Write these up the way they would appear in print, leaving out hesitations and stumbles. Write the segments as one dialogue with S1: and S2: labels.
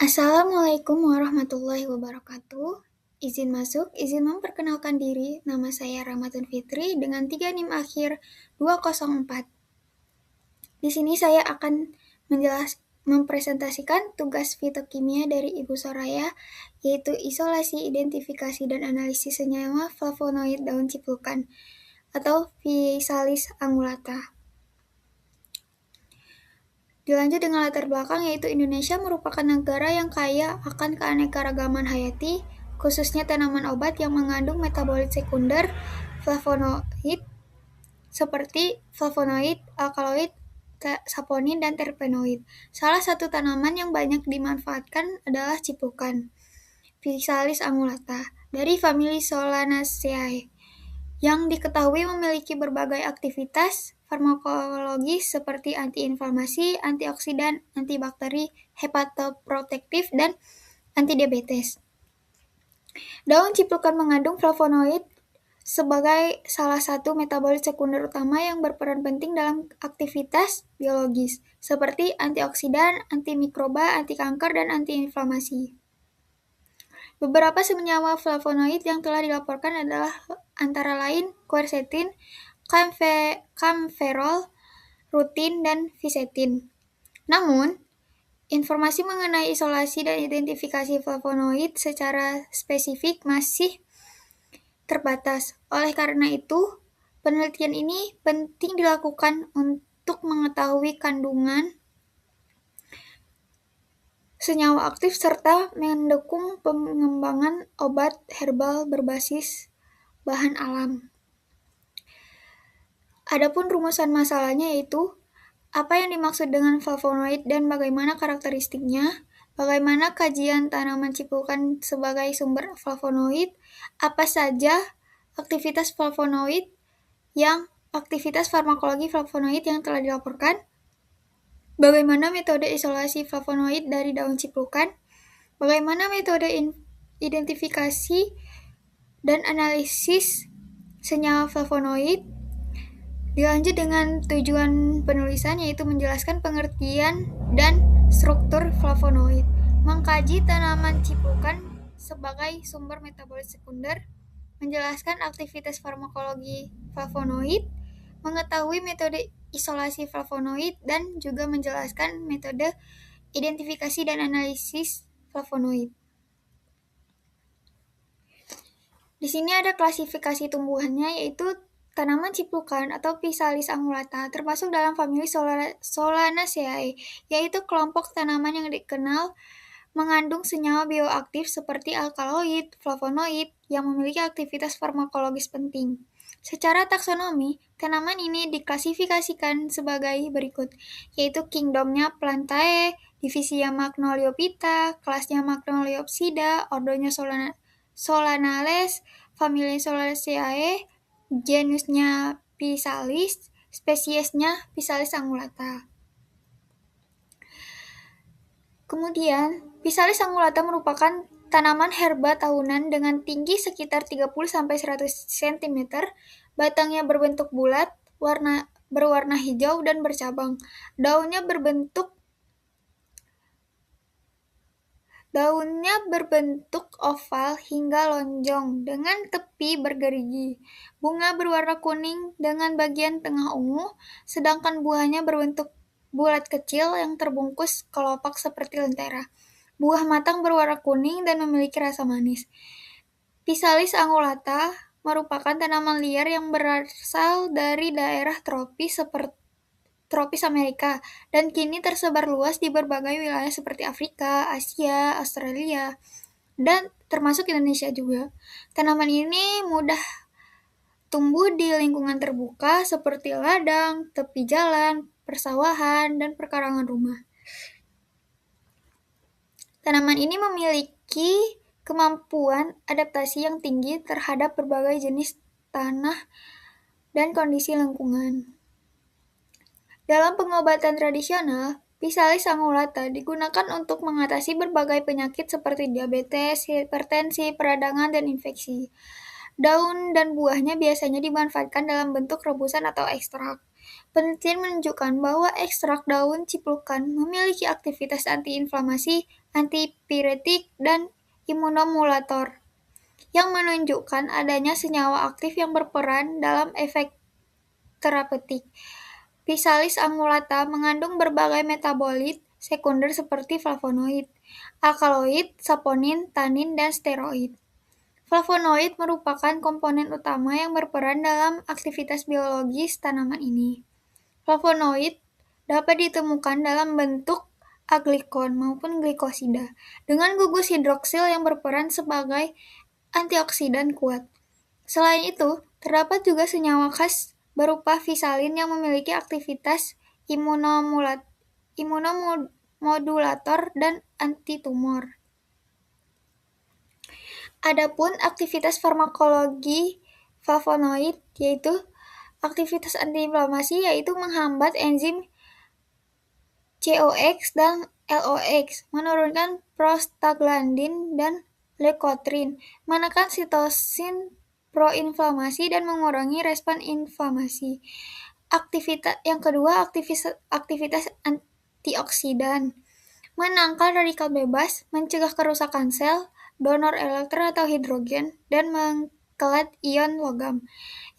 S1: Assalamualaikum warahmatullahi wabarakatuh. Izin masuk, izin memperkenalkan diri. Nama saya Rahmatun Fitri dengan 3 NIM akhir 204. Di sini saya akan mempresentasikan tugas fitokimia dari Ibu Soraya, yaitu isolasi, identifikasi, dan analisis senyawa flavonoid daun ciplukan atau Physalis angulata. Dilanjut dengan latar belakang, yaitu Indonesia merupakan negara yang kaya akan keanekaragaman hayati, khususnya tanaman obat yang mengandung metabolit sekunder flavonoid seperti flavonoid, alkaloid, saponin, dan terpenoid. Salah satu tanaman yang banyak dimanfaatkan adalah ciplukan Physalis angulata dari famili Solanaceae yang diketahui memiliki berbagai aktivitas farmakologis seperti antiinflamasi, antioksidan, antibakteri, hepatoprotektif, dan antidiabetes. Daun ciplukan mengandung flavonoid sebagai salah satu metabolit sekunder utama yang berperan penting dalam aktivitas biologis, seperti antioksidan, antimikroba, antikanker, dan antiinflamasi. Beberapa senyawa flavonoid yang telah dilaporkan adalah antara lain quercetin, camphorol, rutin, dan fisetin. Namun, informasi mengenai isolasi dan identifikasi flavonoid secara spesifik masih terbatas. Oleh karena itu, penelitian ini penting dilakukan untuk mengetahui kandungan senyawa aktif serta mendukung pengembangan obat herbal berbasis bahan alam. Adapun rumusan masalahnya yaitu apa yang dimaksud dengan flavonoid dan bagaimana karakteristiknya, bagaimana kajian tanaman ciplukan sebagai sumber flavonoid, apa saja aktivitas farmakologi flavonoid yang telah dilaporkan, bagaimana metode isolasi flavonoid dari daun ciplukan, bagaimana metode identifikasi dan analisis senyawa flavonoid. Dilanjut dengan tujuan penulisan, yaitu menjelaskan pengertian dan struktur flavonoid, mengkaji tanaman ciplukan sebagai sumber metabolit sekunder, menjelaskan aktivitas farmakologi flavonoid, mengetahui metode isolasi flavonoid, dan juga menjelaskan metode identifikasi dan analisis flavonoid. Di sini ada klasifikasi tumbuhannya, yaitu tanaman ciplukan atau Physalis angulata termasuk dalam famili Solanaceae, yaitu kelompok tanaman yang dikenal mengandung senyawa bioaktif seperti alkaloid, flavonoid yang memiliki aktivitas farmakologis penting. Secara taksonomi, tanaman ini diklasifikasikan sebagai berikut, yaitu kingdomnya Plantae, divisinya Magnoliophyta, kelasnya Magnoliopsida, ordonya Solanales, famili Solanaceae, genusnya Physalis, spesiesnya Physalis angulata. Kemudian, Physalis angulata merupakan tanaman herba tahunan dengan tinggi sekitar 30-100 cm, batangnya berbentuk bulat, berwarna hijau dan bercabang. Daunnya berbentuk oval hingga lonjong dengan tepi bergerigi. Bunga berwarna kuning dengan bagian tengah ungu, sedangkan buahnya berbentuk bulat kecil yang terbungkus kelopak seperti lentera. Buah matang berwarna kuning dan memiliki rasa manis. Physalis angulata merupakan tanaman liar yang berasal dari daerah tropis Amerika dan kini tersebar luas di berbagai wilayah seperti Afrika, Asia, Australia, dan termasuk Indonesia juga. Tanaman ini mudah tumbuh di lingkungan terbuka seperti ladang, tepi jalan, persawahan, dan perkarangan rumah. Tanaman ini memiliki kemampuan adaptasi yang tinggi terhadap berbagai jenis tanah dan kondisi lingkungan. Dalam pengobatan tradisional, Physalis angulata digunakan untuk mengatasi berbagai penyakit seperti diabetes, hipertensi, peradangan, dan infeksi. Daun dan buahnya biasanya dimanfaatkan dalam bentuk rebusan atau ekstrak. Penelitian menunjukkan bahwa ekstrak daun ciplukan memiliki aktivitas antiinflamasi, antipiretik, dan imunomodulator yang menunjukkan adanya senyawa aktif yang berperan dalam efek terapeutik. Physalis angulata mengandung berbagai metabolit sekunder seperti flavonoid, alkaloid, saponin, tanin, dan steroid. Flavonoid merupakan komponen utama yang berperan dalam aktivitas biologis tanaman ini. Flavonoid dapat ditemukan dalam bentuk aglikon maupun glikosida, dengan gugus hidroksil yang berperan sebagai antioksidan kuat. Selain itu, terdapat juga senyawa khas berupa physalin yang memiliki aktivitas imunomodulator dan antitumor. Adapun aktivitas farmakologi flavonoid yaitu aktivitas antiinflamasi, yaitu menghambat enzim COX dan LOX, menurunkan prostaglandin dan leukotrin, menekan sitosin proinflamasi dan mengurangi respon inflamasi. Yang kedua, aktivitas antioksidan, menangkal radikal bebas, mencegah kerusakan sel, donor elektron atau hidrogen, dan mengkelat ion logam.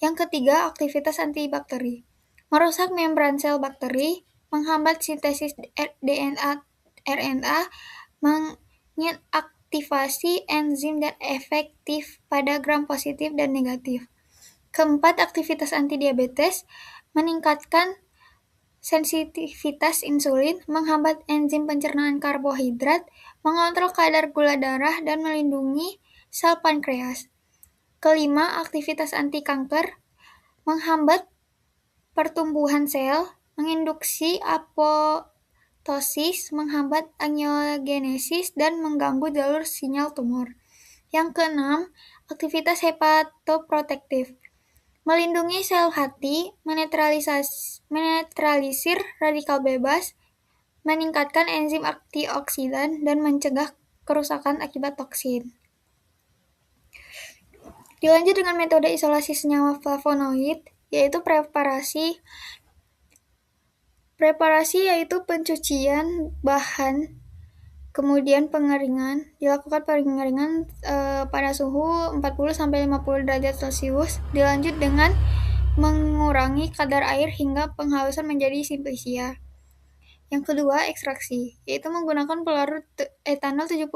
S1: Yang ketiga, aktivitas antibakteri, merusak membran sel bakteri, menghambat sintesis DNA RNA, mengaktifasi enzim dan efektif pada gram positif dan negatif. Keempat, aktivitas antidiabetes, meningkatkan sensitivitas insulin, menghambat enzim pencernaan karbohidrat, mengontrol kadar gula darah, dan melindungi sel pankreas. Kelima, aktivitas anti kanker, menghambat pertumbuhan sel, menginduksi apoptosis, menghambat angiogenesis, dan mengganggu jalur sinyal tumor. Yang keenam, aktivitas hepatoprotektif, melindungi sel hati, menetralisir radikal bebas, meningkatkan enzim antioksidan, dan mencegah kerusakan akibat toksin. Dilanjut dengan metode isolasi senyawa flavonoid, yaitu preparasi yaitu pencucian bahan, kemudian pengeringan. Dilakukan pengeringan pada suhu 40-50 derajat Celcius. Dilanjut dengan mengurangi kadar air hingga penghalusan menjadi simplicia. Yang kedua, ekstraksi, yaitu menggunakan pelarut etanol 70%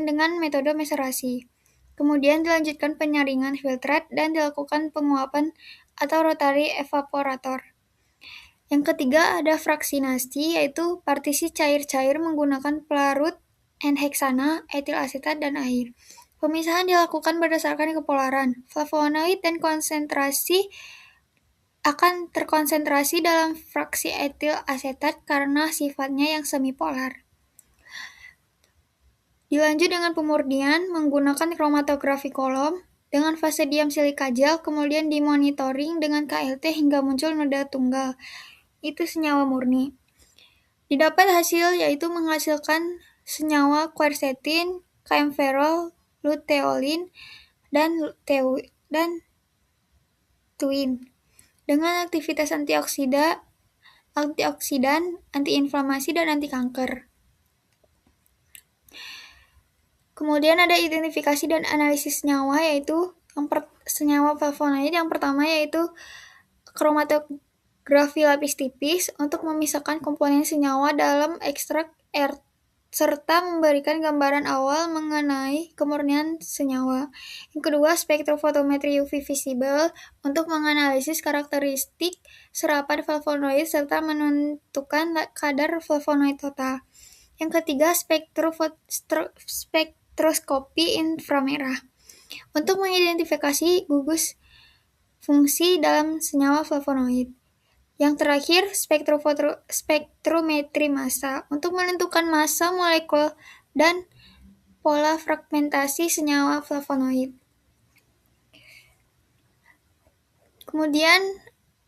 S1: dengan metode meserasi. Kemudian dilanjutkan penyaringan filtrat dan dilakukan penguapan atau rotary evaporator. Yang ketiga, ada fraksinasi, yaitu partisi cair-cair menggunakan pelarut N-heksana, etil asetat, dan air. Pemisahan dilakukan berdasarkan kepolaran. Flavonoid dan konsentrasi akan terkonsentrasi dalam fraksi etil asetat karena sifatnya yang semipolar. Dilanjut dengan pemurnian menggunakan kromatografi kolom dengan fase diam silika gel, kemudian dimonitoring dengan KLT hingga muncul noda tunggal. Itu senyawa murni. Didapat hasil yaitu menghasilkan senyawa quercetin, kaempferol, luteolin, dan tuin dengan aktivitas antioksidan, antiinflamasi, dan anti kanker. Kemudian ada identifikasi dan analisis senyawa, yaitu senyawa flavonoid. Yang pertama yaitu kromatografi lapis tipis untuk memisahkan komponen senyawa dalam ekstrak serta memberikan gambaran awal mengenai kemurnian senyawa. Yang kedua, spektrofotometri UV visible untuk menganalisis karakteristik serapan flavonoid serta menentukan kadar flavonoid total. Yang ketiga, spektroskopi inframerah untuk mengidentifikasi gugus fungsi dalam senyawa flavonoid. Yang terakhir, spektrometri massa untuk menentukan massa molekul dan pola fragmentasi senyawa flavonoid. Kemudian,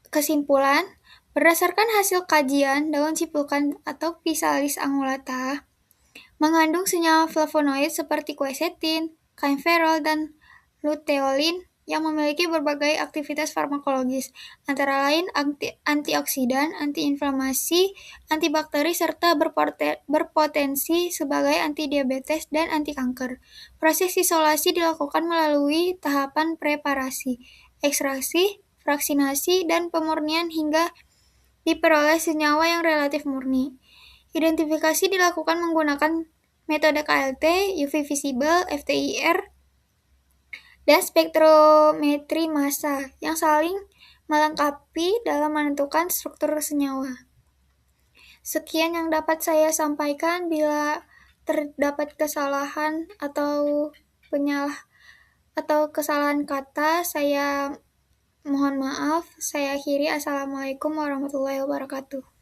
S1: kesimpulan, berdasarkan hasil kajian daun ciplukan atau Physalis angulata, mengandung senyawa flavonoid seperti quercetin, kaempferol, dan luteolin yang memiliki berbagai aktivitas farmakologis, antara lain antioksidan, antiinflamasi, antibakteri, serta berpotensi sebagai antidiabetes dan anti kanker. Proses isolasi dilakukan melalui tahapan preparasi, ekstraksi, fraksinasi, dan pemurnian hingga diperoleh senyawa yang relatif murni. Identifikasi dilakukan menggunakan metode KLT, UV visible, FTIR, dan spektrometri massa yang saling melengkapi dalam menentukan struktur senyawa. Sekian yang dapat saya sampaikan. Bila terdapat kesalahan atau kesalahan kata, saya mohon maaf. Saya akhiri. Assalamualaikum warahmatullahi wabarakatuh.